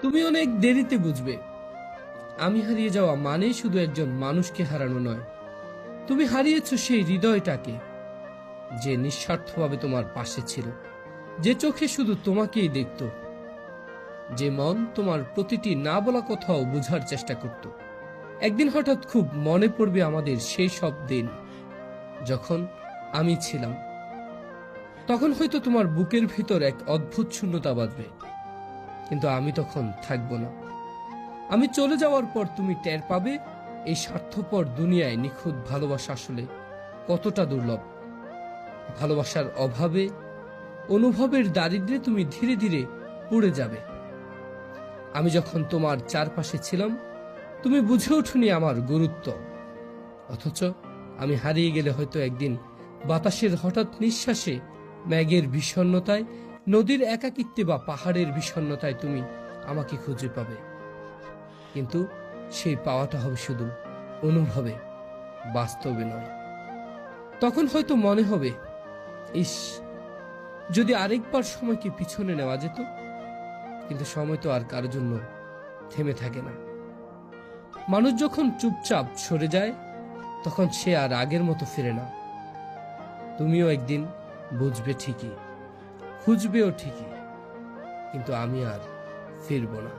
তুমি অনেক দেরিতে বুঝবে আমি হারিয়ে যাওয়া মানে শুধু একজন মানুষকে হারানো নয়, তুমি হারিয়েছো সেই হৃদয়টাকে যে নিঃস্বার্থভাবে তোমার পাশে ছিল, যে চোখে শুধু তোমাকেই দেখত, যে মন তোমার প্রতিটি না বলা কথাও বোঝার চেষ্টা করত। একদিন হঠাৎ খুব মনে পড়বে আমাদের সেই সব দিন যখন আমি ছিলাম। তখন হয়তো তোমার বুকের ভিতর এক অদ্ভুত শূন্যতা বাজবে, কিন্তু আমি তখন থাকবো না। আমি চলে যাওয়ার পর তুমি টের পাবে এই স্বার্থপর দুনিয়ায় নিখুঁত ভালোবাসা আসলে কতটা দুর্লভ। ভালোবাসার অভাবে, অনুভবের দারিদ্র্যে তুমি ধীরে ধীরে পুড়ে যাবে। আমি যখন তোমার চারপাশে ছিলাম তুমি বুঝে ওঠনি আমার গুরুত্ব, অথচ আমি হারিয়ে গেলে হয়তো একদিন বাতাসের হঠাৎ নিঃশ্বাসে, মেঘের বিষণ্ণতায়, নদীর একাকিত্বে বা পাহাড়ের বিষণ্ণতায় তুমি আমাকে খুঁজে পাবে। কিন্তু সেই পাওয়াটা হবে শুধু অনুভবে, বাস্তবে নয়। তখন হয়তো মনে হবে, ইস, যদি আরেকবার সময়কে পিছনে নেওয়া যেত। কিন্তু সময় তো আর কারোর জন্য থেমে থাকে না। মানুষ যখন চুপচাপ সরে যায় তখন সে আর আগের মতো ফিরে না। তুমিও একদিন বুঝবে ঠিকই, খুঁজবেও ঠিকই, কিন্তু আমি আর ফিরবো না।